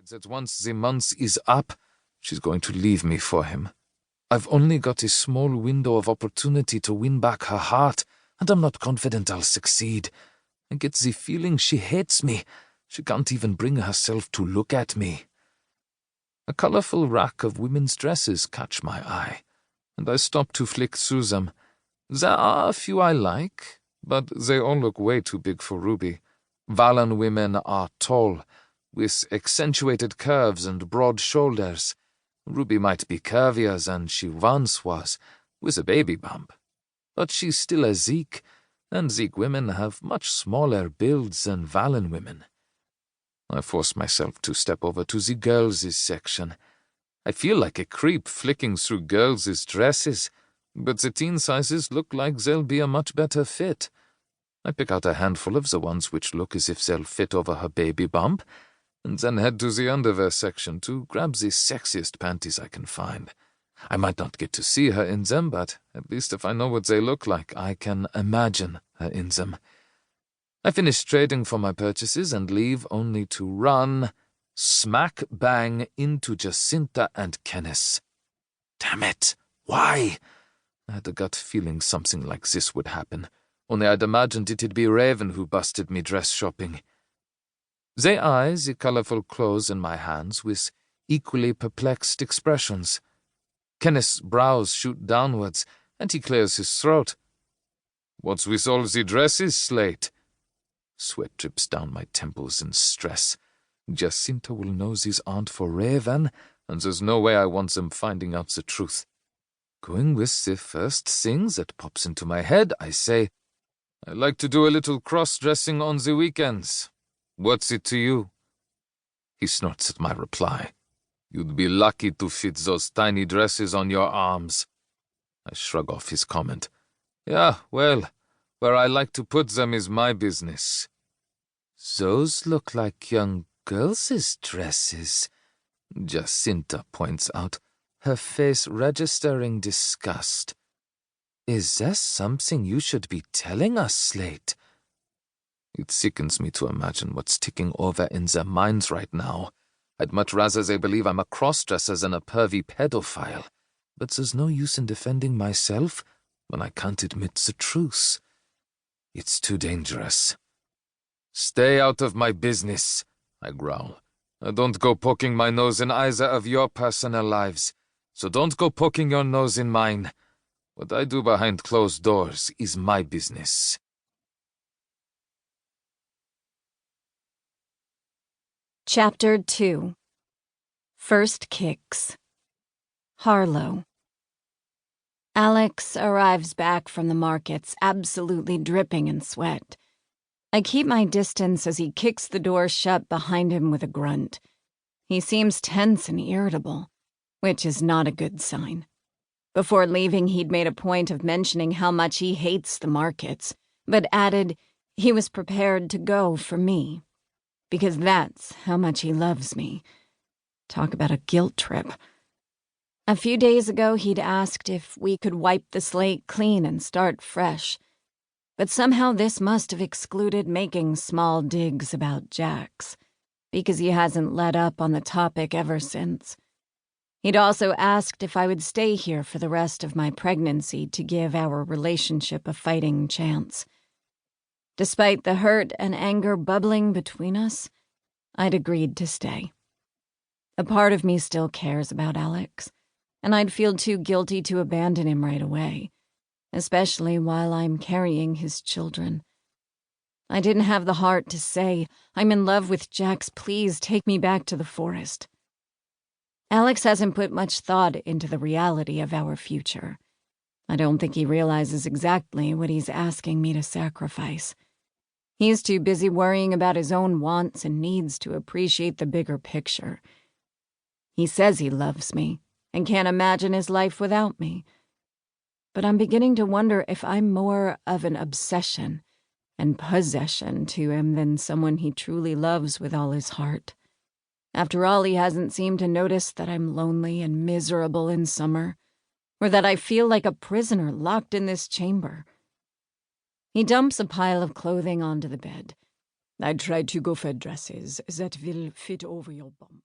that once the month is up, she's going to leave me for him. I've only got a small window of opportunity to win back her heart, and I'm not confident I'll succeed. I get the feeling she hates me. She can't even bring herself to look at me. A colorful rack of women's dresses catch my eye, and I stop to flick through them. There are a few I like, but they all look way too big for Ruby. Valen women are tall, with accentuated curves and broad shoulders. Ruby might be curvier than she once was, with a baby bump. But she's still a Zeke, and Zeke women have much smaller builds than Valen women. I force myself to step over to the girls' section. I feel like a creep flicking through girls' dresses, but the teen sizes look like they'll be a much better fit. I pick out a handful of the ones which look as if they'll fit over her baby bump, and then head to the underwear section to grab the sexiest panties I can find. I might not get to see her in them, but at least if I know what they look like, I can imagine her in them. I finish trading for my purchases and leave only to run smack bang into Jacinta and Kenneth. Damn it! Why? I had a gut feeling something like this would happen, only I'd imagined it'd be Raven who busted me dress shopping. They eye the colorful clothes in my hands with equally perplexed expressions. Kenneth's brows shoot downwards, and he clears his throat. What's with all the dresses, Slate? Sweat drips down my temples in stress. Jacinta will know these aren't for Raven, and there's no way I want them finding out the truth. Going with the first thing that pops into my head, I say, I like to do a little cross-dressing on the weekends. What's it to you? He snorts at my reply. You'd be lucky to fit those tiny dresses on your arms. I shrug off his comment. Yeah, well, where I like to put them is my business. Those look like young girls' dresses, Jacinta points out, her face registering disgust. Is there something you should be telling us, Slate? It sickens me to imagine what's ticking over in their minds right now. I'd much rather they believe I'm a cross-dresser than a pervy pedophile. But there's no use in defending myself when I can't admit the truth. It's too dangerous. Stay out of my business, I growl. I don't go poking my nose in either of your personal lives, so don't go poking your nose in mine. What I do behind closed doors is my business. Chapter 2. First Kicks. Harlow. Alex arrives back from the markets absolutely dripping in sweat. I keep my distance as he kicks the door shut behind him with a grunt. He seems tense and irritable, which is not a good sign. Before leaving, he'd made a point of mentioning how much he hates the markets, but added he was prepared to go for me, because that's how much he loves me. Talk about a guilt trip. A few days ago, he'd asked if we could wipe the slate clean and start fresh, but somehow this must have excluded making small digs about Jax, because he hasn't let up on the topic ever since. He'd also asked if I would stay here for the rest of my pregnancy to give our relationship a fighting chance. Despite the hurt and anger bubbling between us, I'd agreed to stay. A part of me still cares about Alex, and I'd feel too guilty to abandon him right away, especially while I'm carrying his children. I didn't have the heart to say, I'm in love with Jax, please take me back to the forest. Alex hasn't put much thought into the reality of our future. I don't think he realizes exactly what he's asking me to sacrifice. He's too busy worrying about his own wants and needs to appreciate the bigger picture. He says he loves me and can't imagine his life without me. But I'm beginning to wonder if I'm more of an obsession and possession to him than someone he truly loves with all his heart. After all, he hasn't seemed to notice that I'm lonely and miserable in summer, or that I feel like a prisoner locked in this chamber. He dumps a pile of clothing onto the bed. I tried to go for dresses that will fit over your bump.